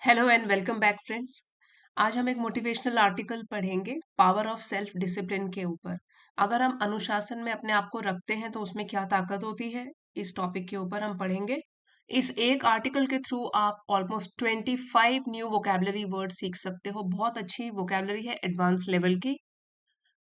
Hello and welcome back friends. आज हम एक मोटिवेशनल आर्टिकल पढ़ेंगे पावर ऑफ सेल्फ डिसिप्लिन के ऊपर। अगर हम अनुशासन में अपने आप को रखते हैं तो उसमें क्या ताकत होती है, इस टॉपिक के ऊपर हम पढ़ेंगे। इस एक आर्टिकल के थ्रू आप ऑलमोस्ट 25 न्यू वोकेबलरी वर्ड सीख सकते हो। बहुत अच्छी वोकेबलरी है, एडवांस लेवल की।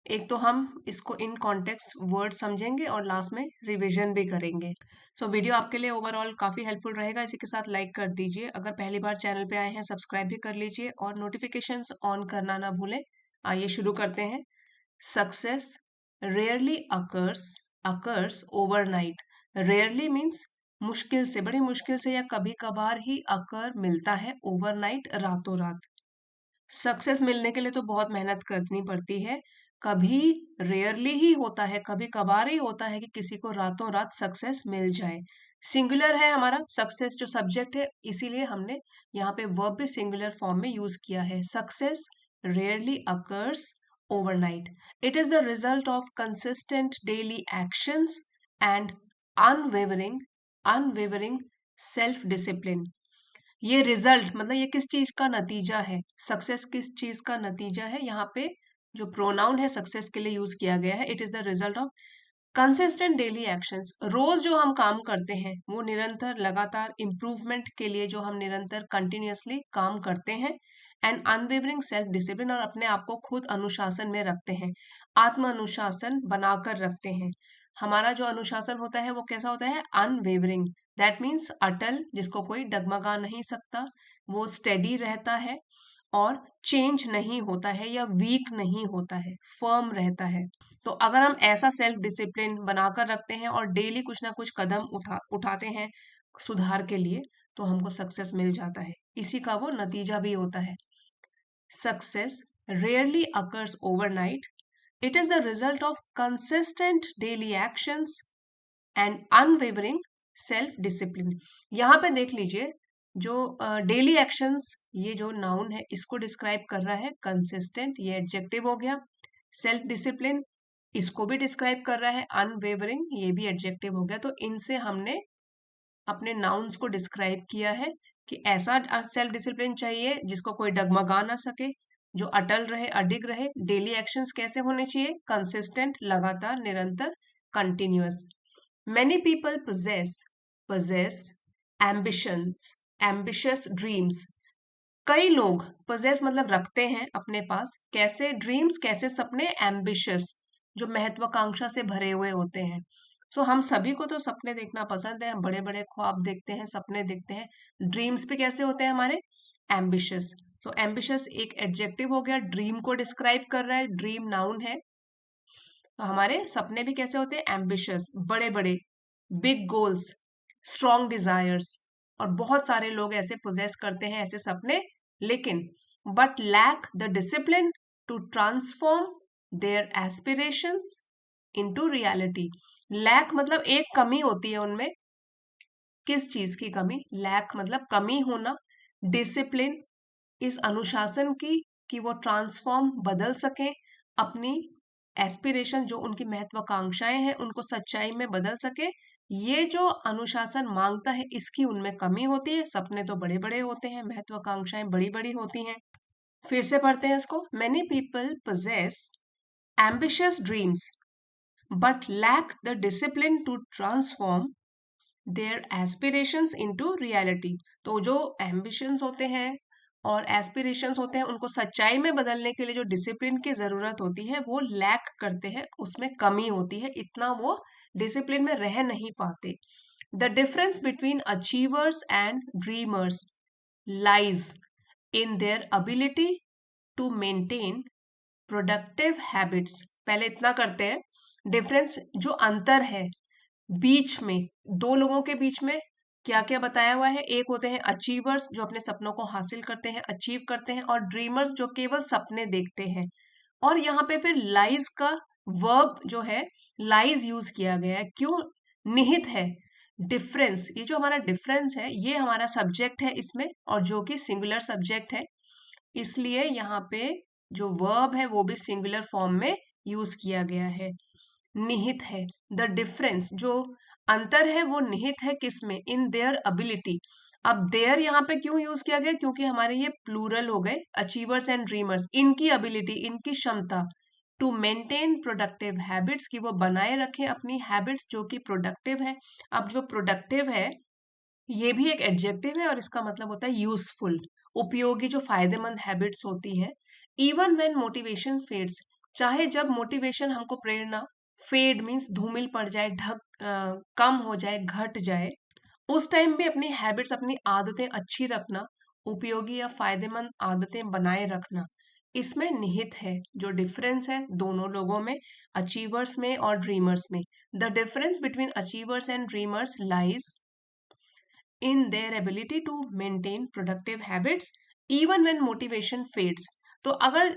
एक तो हम इसको इन कॉन्टेक्स्ट वर्ड समझेंगे और लास्ट में रिवीजन भी करेंगे। सो वीडियो आपके लिए ओवरऑल काफ़ी हेल्पफुल रहेगा। इसी के साथ लाइक कर दीजिए, अगर पहली बार चैनल पे आए हैं सब्सक्राइब भी कर लीजिए और नोटिफिकेशंस ऑन करना ना भूलें। आइए शुरू करते हैं। Success rarely occurs overnight. Rarely means मुश्किल से, बड़ी मुश्किल से या कभी कभार ही अकर मिलता है, ओवरनाइट रातों रात। सक्सेस मिलने के लिए तो बहुत मेहनत करनी पड़ती है। कभी रेयरली ही होता है, कभी कभार ही होता है कि किसी को रातों रात सक्सेस मिल जाए। सिंगुलर है हमारा सक्सेस जो सब्जेक्ट है, इसीलिए हमने यहाँ पे वर्ब भी सिंगुलर फॉर्म में यूज किया है। Success rarely occurs overnight. It is the result of consistent daily actions and unwavering unwavering self discipline. ये रिजल्ट मतलब ये किस चीज का नतीजा है, सक्सेस किस चीज का नतीजा है। यहाँ पे जो प्रोनाउन है सक्सेस के लिए यूज किया गया है, it is the result of consistent daily actions. रोज जो हम काम करते हैं वो निरंतर लगातार इम्प्रूवमेंट के लिए जो हम निरंतर कंटिन्यूअसली काम करते हैं। एंड अनवेवरिंग सेल्फ डिसिप्लिन, और अपने आप को खुद अनुशासन में रखते हैं, आत्म अनुशासन बनाकर रखते हैं। हमारा जो अनुशासन होता है वो कैसा होता है, अनवेवरिंग। दैट मीन्स अटल, जिसको कोई डगमगा नहीं सकता, वो स्टेडी रहता है और चेंज नहीं होता है या वीक नहीं होता है, फर्म रहता है। तो अगर हम ऐसा सेल्फ डिसिप्लिन बनाकर रखते हैं और डेली कुछ ना कुछ कदम उठाते हैं सुधार के लिए, तो हमको सक्सेस मिल जाता है। इसी का वो नतीजा भी होता है। Success rarely occurs overnight. It is the result of consistent daily actions and unwavering self discipline. यहाँ पे देख लीजिए, जो डेली एक्शंस, ये जो नाउन है इसको डिस्क्राइब कर रहा है। कंसिस्टेंट ये एडजेक्टिव हो गया। सेल्फ डिसिप्लिन इसको भी डिस्क्राइब कर रहा है। अनवेवरिंग ये भी एडजेक्टिव हो गया। तो इनसे हमने अपने नाउन्स को डिस्क्राइब किया है कि ऐसा सेल्फ डिसिप्लिन चाहिए जिसको कोई डगमगा ना सके, जो अटल रहे, अडिग रहे। डेली एक्शंस कैसे होने चाहिए, कंसिस्टेंट, लगातार, निरंतर, continuous. Many people possess ambitions, ambitious dreams. कई लोग possess मतलब रखते हैं अपने पास, कैसे ड्रीम्स, कैसे सपने, ambitious जो महत्वाकांक्षा से भरे हुए होते हैं। सो हम सभी को तो सपने देखना पसंद है, हम बड़े बड़े ख्वाब देखते हैं, सपने देखते हैं। ड्रीम्स भी कैसे होते हैं हमारे, एम्बिशियस। सो एम्बिशियस एक एडजेक्टिव हो गया, ड्रीम को डिस्क्राइब कर रहा है, ड्रीम नाउन है। तो हमारे सपने भी कैसे होते हैं, एम्बिशियस, बड़े बड़े, बिग गोल्स, स्ट्रॉन्ग डिजायर्स। और बहुत सारे लोग ऐसे पोजेस करते हैं ऐसे सपने, लेकिन but lack the discipline to transform their aspirations into reality. Lack मतलब एक कमी होती है उनमें। किस चीज की कमी, लैक मतलब कमी होना। डिसिप्लिन इस अनुशासन की, कि वो ट्रांसफॉर्म बदल सके अपनी एस्पिरेशन, जो उनकी महत्वाकांक्षाएं हैं उनको सच्चाई में बदल सके। ये जो अनुशासन मांगता है इसकी उनमें कमी होती है। सपने तो बड़े बड़े होते हैं, महत्वाकांक्षाएं बड़ी बड़ी होती हैं। फिर से पढ़ते हैं इसको। Many people possess ambitious dreams but lack the discipline to transform their aspirations into reality. तो जो एम्बिशंस होते हैं और एस्पिरेशंस होते हैं उनको सच्चाई में बदलने के लिए जो डिसिप्लिन की जरूरत होती है वो लैक करते हैं, उसमें कमी होती है, इतना वो डिसिप्लिन में रह नहीं पाते। The difference between achievers and dreamers lies in their ability to maintain productive habits. पहले इतना करते हैं, डिफरेंस जो अंतर है बीच में, दो लोगों के बीच में क्या क्या बताया हुआ है। एक होते हैं अचीवर्स जो अपने सपनों को हासिल करते हैं, अचीव करते हैं, और ड्रीमर्स जो केवल सपने देखते हैं। और यहाँ पे फिर लाइज का वर्ब जो है, लाइज यूज किया गया है, क्यों, निहित है। डिफरेंस, ये जो हमारा डिफरेंस है ये हमारा सब्जेक्ट है इसमें, और जो कि सिंगुलर सब्जेक्ट है, इसलिए यहाँ पे जो वर्ब है वो भी सिंगुलर फॉर्म में यूज किया गया है। निहित है, द डिफरेंस जो अंतर है वो निहित है किसमें, इन देयर अबिलिटी, अब देयर यहाँ पे क्यों यूज किया गया, क्योंकि हमारे ये प्लूरल हो गए, अचीवर्स एंड ड्रीमर्स, इनकी एबिलिटी, इनकी क्षमता टू मेंटेन प्रोडक्टिव हैबिट्स, कि वो बनाए रखें अपनी हैबिट्स जो कि प्रोडक्टिव है। अब जो प्रोडक्टिव है ये भी एक एडजेक्टिव है और इसका मतलब होता है यूजफुल, उपयोगी, जो फायदेमंद हैबिट्स होती है। इवन व्हेन मोटिवेशन फेड्स, चाहे जब मोटिवेशन, हमको प्रेरणा, फेड मीन्स धूमिल पड़ जाए, कम हो जाए, घट जाए, उस टाइम भी अपनी हैबिट्स, अपनी आदतें अच्छी रखना, उपयोगी या फायदेमंद आदतें बनाए रखना, इसमें निहित है जो डिफरेंस है दोनों लोगों में, अचीवर्स में और ड्रीमर्स में। The difference between achievers and dreamers lies in their ability to maintain productive habits even when motivation fades। तो अगर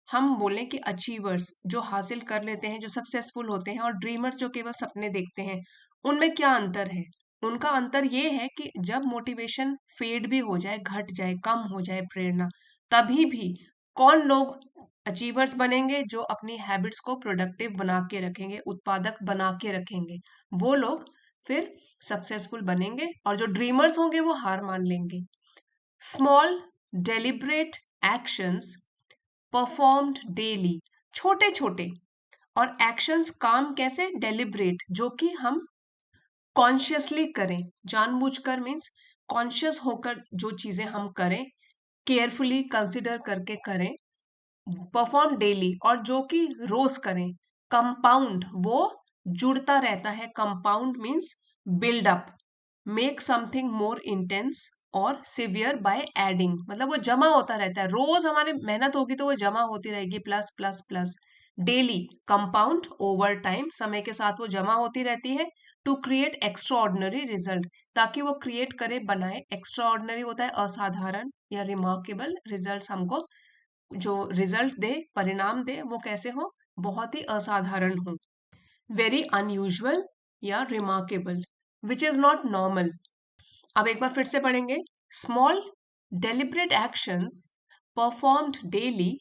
हम बोलें कि अचीवर्स जो हासिल कर लेते हैं, जो सक्सेसफुल होते हैं, और ड्रीमर्स जो केवल सपने देखते हैं, उनमें क्या अंतर है? उनका अंतर ये है कि जब मोटिवेशन फेड भी हो जाए, घट जाए, कम हो जाए प्रेरणा, तभी भी कौन लोग अचीवर्स बनेंगे? जो अपनी हैबिट्स को प्रोडक्टिव बना के रखेंगे, उत्पादक बना के रखेंगे, वो लोग फिर सक्सेसफुल बनेंगे, और जो ड्रीमर्स होंगे वो हार मान लेंगे। Small deliberate actions performed daily, छोटे छोटे, और एक्शंस, काम कैसे? डेलिब्रेट, जो कि हम कॉन्शियसली करें, जानबूझकर, मीन्स कॉन्शियस होकर जो चीजें हम करें, केयरफुली कंसिडर करके करें, परफॉर्म डेली, और जो कि रोज करें। कंपाउंड, वो जुड़ता रहता है, compound means build up, make something more intense और सिवियर बाय एडिंग, मतलब वो जमा होता रहता है, रोज हमारी मेहनत होगी तो वो जमा होती रहेगी, plus plus plus. Daily, compound, over time, समय के साथ वो जमा होती रहती है। To create extraordinary result, ताकि वो क्रिएट करे, बनाए, एक्स्ट्रा ऑर्डिनरी होता है असाधारण या रिमार्केबल, रिजल्ट हमको जो रिजल्ट दे, परिणाम दे, वो कैसे हो? बहुत ही असाधारण हो। वेरी अनयूजुअल या remarkable, which is not normal. अब एक बार फिर से पढ़ेंगे। Small deliberate actions performed daily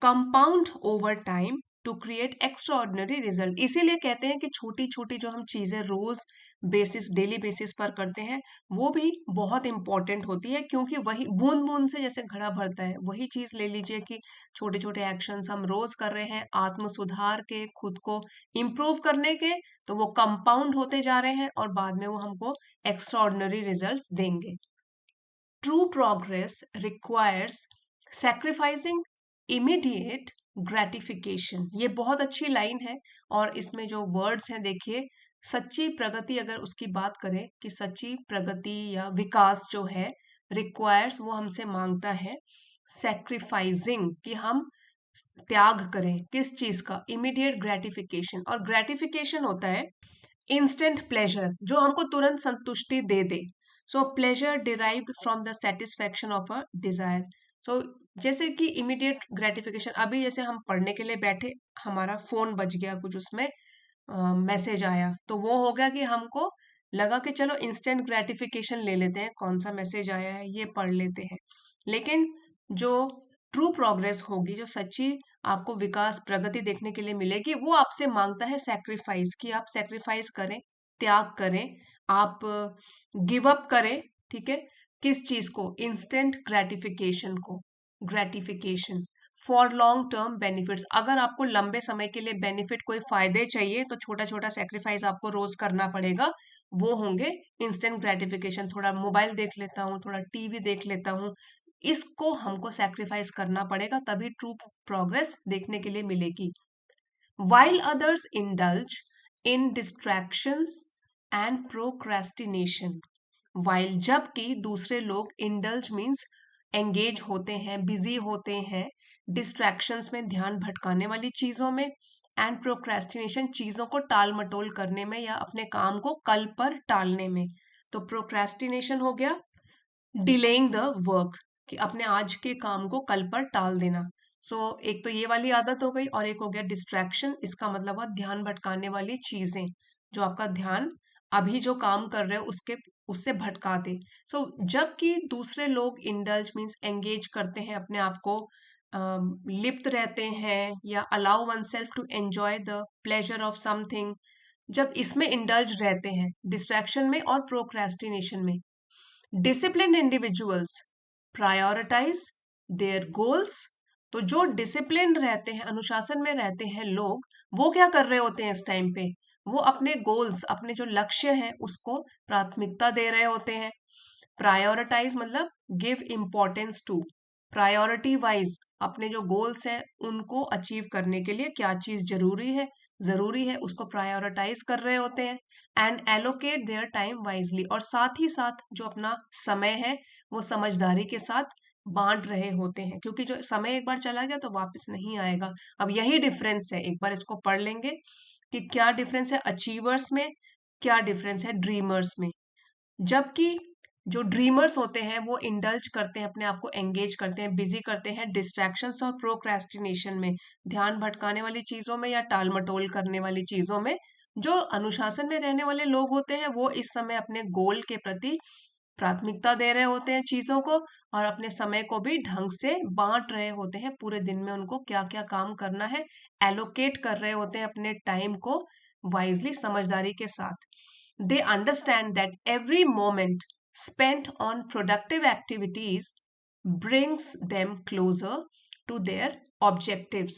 compound over time to create extraordinary result. इसीलिए कहते हैं कि छोटी छोटी जो हम चीजें रोज बेसिस, डेली बेसिस पर करते हैं, वो भी बहुत इंपॉर्टेंट होती है, क्योंकि वही बूंद बूंद से जैसे घड़ा भरता है, वही चीज ले लीजिए कि छोटे छोटे एक्शंस हम रोज कर रहे हैं आत्म सुधार के, खुद को इम्प्रूव करने के, तो वो कंपाउंड होते जा रहे हैं और बाद में वो हमको एक्स्ट्रा ऑर्डिनरी रिजल्ट देंगे। True progress requires sacrificing immediate gratification, ये बहुत अच्छी लाइन है। और इसमें जो वर्ड्स हैं देखिए, सच्ची प्रगति, अगर उसकी बात करें कि सच्ची प्रगति या विकास जो है, रिक्वायर्स, वो हमसे मांगता है सैक्रिफाइसिंग, कि हम त्याग करें किस चीज का? Immediate gratification. और ग्रेटिफिकेशन होता है इंस्टेंट प्लेजर, जो हमको तुरंत संतुष्टि दे दे। So pleasure derived from the satisfaction of a desire. So जैसे कि इमीडिएट ग्रेटिफिकेशन, अभी जैसे हम पढ़ने के लिए बैठे, हमारा फोन बज गया, कुछ उसमें मैसेज आया, तो वो हो गया कि हमको लगा कि चलो इंस्टेंट ग्रेटिफिकेशन ले लेते हैं, कौन सा मैसेज आया है ये पढ़ लेते हैं। लेकिन जो ट्रू प्रोग्रेस होगी, जो सच्ची आपको विकास, प्रगति देखने के लिए मिलेगी, वो आपसे मांगता है सैक्रिफाइस, कि आप सैक्रिफाइस करें, त्याग करें, आप गिव अप करें। ठीक है, किस चीज को? इंस्टेंट ग्रेटिफिकेशन को। Gratification for long term benefits, अगर आपको लंबे समय के लिए बेनिफिट, कोई फायदे चाहिए, तो छोटा छोटा सेक्रीफाइस आपको रोज करना पड़ेगा, वो होंगे इंस्टेंट ग्रेटिफिकेशन। थोड़ा मोबाइल देख लेता हूँ, थोड़ा टीवी देख लेता हूँ, इसको हमको सैक्रिफाइस करना पड़ेगा, तभी ट्रू प्रोग्रेस देखने के लिए मिलेगी। while others indulge in distractions and procrastination, while, जबकि दूसरे लोग, indulge means engage होते हैं, बिजी होते हैं, distractions में, ध्यान भटकाने वाली चीजों में, and procrastination चीजों को टाल मटोल करने में या अपने काम को कल पर टालने में। तो procrastination हो गया डिलेइंग द वर्क, कि अपने आज के काम को कल पर टाल देना। एक तो ये वाली आदत हो गई, और एक हो गया डिस्ट्रैक्शन, इसका मतलब हुआ ध्यान भटकाने वाली चीजें, जो आपका ध्यान अभी जो काम कर रहे हो उसके, उससे भटका दे। जबकि दूसरे लोग इंडल्ज मीन्स एंगेज करते हैं, अपने आप को लिप्त रहते हैं, या allow oneself to enjoy the pleasure of something, जब इसमें इंडल्ज रहते हैं, डिस्ट्रैक्शन में और प्रोक्रेस्टिनेशन में, discipline individuals prioritise their goals. तो जो डिसिप्लिन रहते हैं, अनुशासन में रहते हैं लोग, वो क्या कर रहे होते हैं इस टाइम पे? वो अपने गोल्स, अपने जो लक्ष्य हैं उसको प्राथमिकता दे रहे होते हैं। प्रायोरिटाइज मतलब give importance to, priority wise अपने जो गोल्स हैं उनको अचीव करने के लिए क्या चीज जरूरी है उसको प्रायोरिटाइज कर रहे होते हैं। And allocate their time wisely, और साथ ही साथ जो अपना समय है वो समझदारी के साथ बांट रहे होते हैं, क्योंकि जो समय एक बार चला गया तो वापस नहीं आएगा। अब यही डिफरेंस है, एक बार इसको पढ़ लेंगे कि क्या डिफरेंस है अचीवर्स में, क्या डिफरेंस है ड्रीमर्स में। जबकि जो ड्रीमर्स होते हैं वो इंडल्ज करते हैं, अपने आप को एंगेज करते हैं, बिजी करते हैं डिस्ट्रैक्शंस और प्रोक्रेस्टिनेशन में, ध्यान भटकाने वाली चीजों में या टाल मटोल करने वाली चीजों में। जो अनुशासन में रहने वाले लोग होते हैं वो इस समय अपने गोल के प्रति प्राथमिकता दे रहे होते हैं चीजों को, और अपने समय को भी ढंग से बांट रहे होते हैं, पूरे दिन में उनको क्या क्या काम करना है एलोकेट कर रहे होते हैं अपने टाइम को वाइजली, समझदारी के साथ। They understand that every moment spent on productive activities brings them closer to their objectives.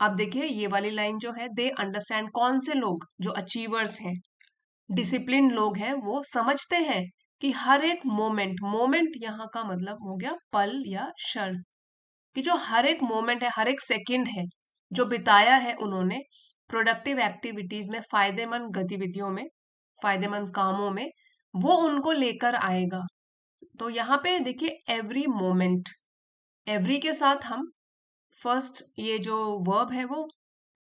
अब देखिए ये वाली लाइन जो है, दे अंडरस्टैंड, कौन से लोग? जो अचीवर्स हैं, डिसिप्लिन लोग हैं, वो समझते हैं कि हर एक मोमेंट, मोमेंट यहाँ का मतलब हो गया पल या क्षण, कि जो हर एक मोमेंट है, हर एक सेकंड है जो बिताया है उन्होंने प्रोडक्टिव एक्टिविटीज में, फायदेमंद गतिविधियों में, फायदेमंद कामों में, वो उनको लेकर आएगा। तो यहाँ पे देखिए एवरी मोमेंट, एवरी के साथ हम फर्स्ट ये जो वर्ब है वो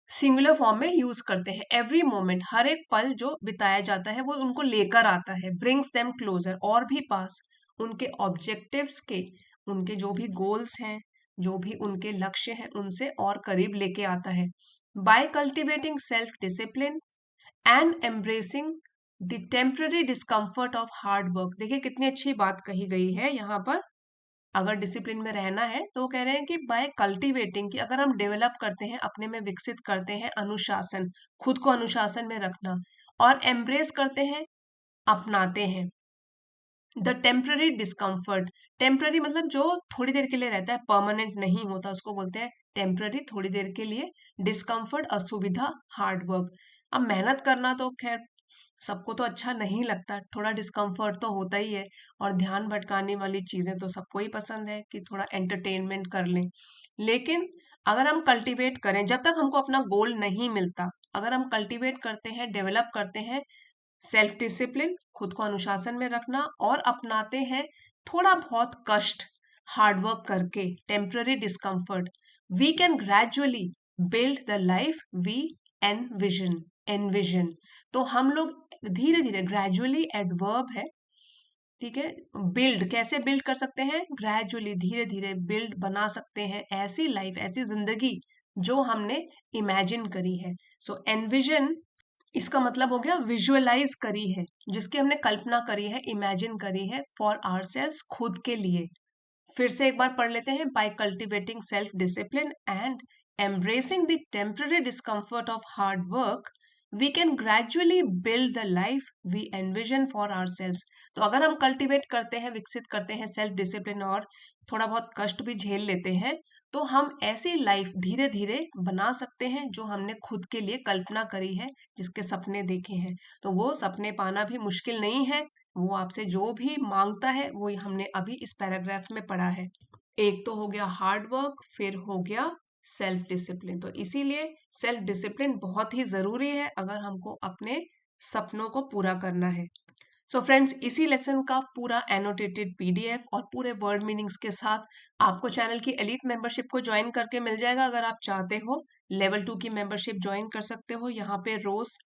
सिंगुलर फॉर्म में यूज करते हैं। एवरी मोमेंट, हर एक पल जो बिताया जाता है वो उनको लेकर आता है, ब्रिंग्स देम क्लोजर, और भी पास, उनके ऑब्जेक्टिव्स के, उनके जो भी गोल्स हैं, जो भी उनके लक्ष्य हैं उनसे और करीब लेके आता है। By cultivating self discipline and embracing the temporary discomfort of hard work. देखिए कितनी अच्छी बात कही गई है यहाँ पर। अगर डिसिप्लिन में रहना है तो वो कह रहे हैं कि बाय कल्टीवेटिंग, कि अगर हम डेवलप करते हैं, अपने में विकसित करते हैं अनुशासन, खुद को अनुशासन में रखना, और एम्ब्रेस करते हैं, अपनाते हैं द टेम्पररी डिस्कम्फर्ट। टेम्पररी मतलब जो थोड़ी देर के लिए रहता है, परमानेंट नहीं होता, उसको बोलते हैं टेम्पररी, थोड़ी देर के लिए। डिस्कम्फर्ट असुविधा, हार्ड वर्क। अब मेहनत करना तो खैर सबको तो अच्छा नहीं लगता, थोड़ा डिस्कम्फर्ट तो होता ही है, और ध्यान भटकाने वाली चीजें तो सबको ही पसंद है कि थोड़ा एंटरटेनमेंट कर लें। लेकिन अगर हम कल्टीवेट करें, जब तक हमको अपना गोल नहीं मिलता, अगर हम कल्टीवेट करते हैं, डेवलप करते हैं सेल्फ डिसिप्लिन, खुद को अनुशासन में रखना, और अपनाते हैं थोड़ा बहुत कष्ट, हार्डवर्क करके, temporary discomfort, we can gradually build the life we envision. तो हम लोग धीरे धीरे, ग्रेजुअली एडवर्ब है, ठीक है, बिल्ड, कैसे बिल्ड कर सकते हैं? ग्रेजुअली, धीरे धीरे बिल्ड, बना सकते हैं ऐसी लाइफ, ऐसी जिंदगी जो हमने इमेजिन करी है। सो एनविजन, इसका मतलब हो गया विजुअलाइज करी है, जिसकी हमने कल्पना करी है, इमेजिन करी है, फॉर आवरसेल्व्स, खुद के लिए। फिर से एक बार पढ़ लेते हैं। By cultivating self discipline and embracing the temporary discomfort of hard work, we can gradually build the life we envision for ourselves. तो अगर हम कल्टिवेट करते हैं, विकसित करते हैं सेल्फ डिसिप्लिन, और थोड़ा बहुत कष्ट भी झेल लेते हैं, तो हम ऐसी लाइफ धीरे धीरे बना सकते हैं जो हमने खुद के लिए कल्पना करी है, जिसके सपने देखे हैं। तो वो सपने पाना भी मुश्किल नहीं है, वो आपसे जो भी मांगता है वो हमने अभी इस पैराग्राफ में पढ़ा है। एक तो हो गया हार्ड वर्क, फिर हो गया सेल्फ डिसिप्लिन। तो इसीलिए सेल्फ डिसिप्लिन बहुत ही जरूरी है अगर हमको अपने सपनों को पूरा करना है। सो फ्रेंड्स, इसी लेसन का पूरा एनोटेटेड पीडीएफ और पूरे वर्ड मीनिंग्स के साथ आपको चैनल की एलीट मेंबरशिप को ज्वाइन करके मिल जाएगा। अगर आप चाहते हो लेवल 2 की मेंबरशिप ज्वाइन कर सकते हो। यहाँ पे रोज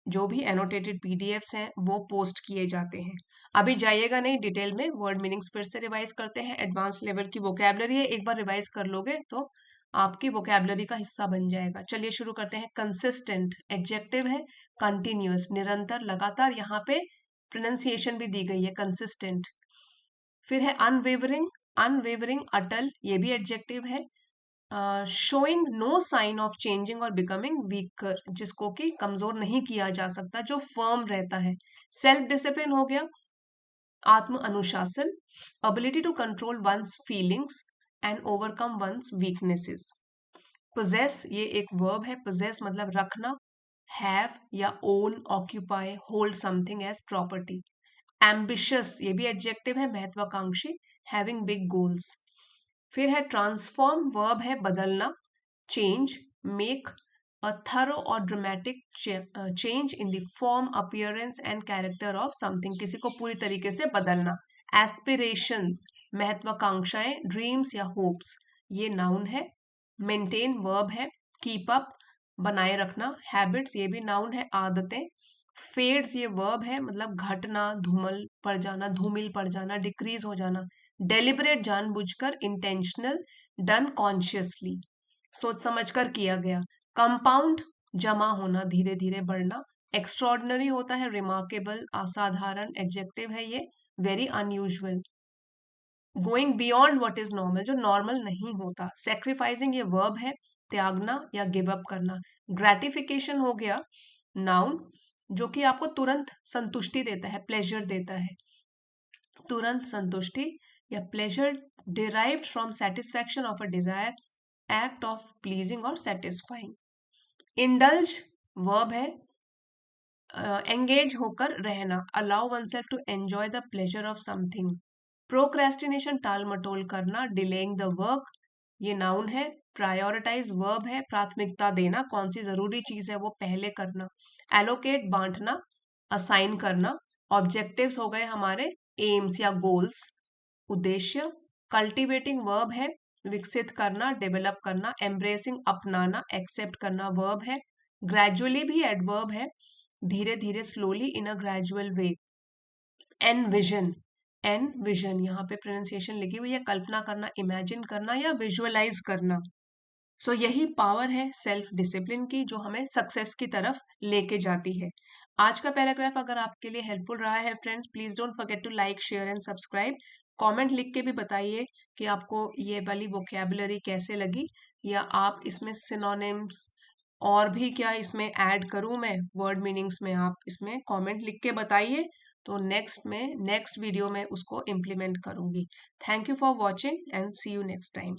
जो भी एनोटेटेड पीडीएफ्स हैं वो पोस्ट किए जाते हैं। अभी जाइएगा नहीं डिटेल में, वर्ड मीनिंग्स फिर से रिवाइज करते हैं। एडवांस लेवल की वोकैबलरी है, एक बार रिवाइज कर लोगे तो आपकी वोकैबलरी का हिस्सा बन जाएगा। चलिए शुरू करते हैं। कंसिस्टेंट एडजेक्टिव है, कंटिन्यूअस, निरंतर, लगातार, यहाँ पे प्रोनाउंसिएशन भी दी गई है कंसिस्टेंट। फिर है अनवेवरिंग, अनवेवरिंग, अटल, ये भी एडजेक्टिव है। Showing no sign of changing और बिकमिंग वीकर, जिसको कि कमजोर नहीं किया जा सकता, जो फर्म रहता है। सेल्फ डिसिप्लिन हो गया, आत्म अनुशासन, ability to control one's feelings and overcome one's weaknesses. possess ये एक verb है, possess मतलब रखना, have या own, occupy, hold something as property. ambitious ये भी adjective है, महत्वाकांक्षी, having big goals. फिर है transform, verb है बदलना, change, make a thorough or dramatic change in the form, appearance and character of something. किसी को पूरी तरीके से बदलना. aspirations महत्वाकांक्षाएं, dreams या hopes ये noun है. maintain verb है, keep up बनाए रखना. habits ये भी noun है, आदतें. फेड्स ये वर्ब है, मतलब घटना, धूमल पड़ जाना, धूमिल पड़ जाना, डिक्रीज हो जाना. डेलिबरेट जानबूझकर, इंटेंशनल, डन कॉन्शियसली सोच समझकर किया गया. कंपाउंड जमा होना, धीरे धीरे बढ़ना. एक्स्ट्रॉर्डनरी होता है रिमार्केबल, असाधारण, एडजेक्टिव है ये. Very unusual. Going beyond what is normal, जो नॉर्मल नहीं होता. सेक्रीफाइसिंग ये वर्ब है, त्यागना या गिव अप करना. ग्रेटिफिकेशन हो गया नाउन, जो कि आपको तुरंत संतुष्टि देता है, प्लेजर देता है. तुरंत संतुष्टि या pleasure derived from satisfaction of a desire, act of pleasing और सेटिस्फाइंग. इंडल्ज वर्ब है, एंगेज होकर रहना, allow oneself to enjoy the pleasure of something. Procrastination टाल मटोल करना, डिलेइंग द वर्क ये नाउन है. प्रायोरिटाइज वर्ब है, प्राथमिकता देना, कौन सी जरूरी चीज है वो पहले करना. एलोकेट बांटना, असाइन करना. ऑब्जेक्टिव्स हो गए हमारे एम्स या गोल्स, उद्देश्य. कल्टिवेटिंग वर्ब है, विकसित करना, डेवलप करना. एम्ब्रेसिंग अपनाना, एक्सेप्ट करना वर्ब है. ग्रेजुअली भी एडवर्ब है, धीरे धीरे, slowly, in a gradual way. Envision, en vision यहाँ पे प्रोनाउंसिएशन लिखी हुई है, कल्पना करना, इमेजिन करना या विजुअलाइज करना. सो यही पावर है सेल्फ डिसिप्लिन की, जो हमें सक्सेस की तरफ लेके जाती है. आज का पैराग्राफ अगर आपके लिए हेल्पफुल रहा है friends, please don't forget to like, share and subscribe. Comment लिख के भी बताइए कि आपको ये वाली वोकैबुलरी कैसे लगी, या आप इसमें सिनोनिम्स और भी क्या इसमें ऐड करूं मैं वर्ड मीनिंग्स में. आप इसमें कमेंट लिख के बताइए, तो नेक्स्ट वीडियो में उसको इम्प्लीमेंट करूंगी. Thank you for watching and see you next time.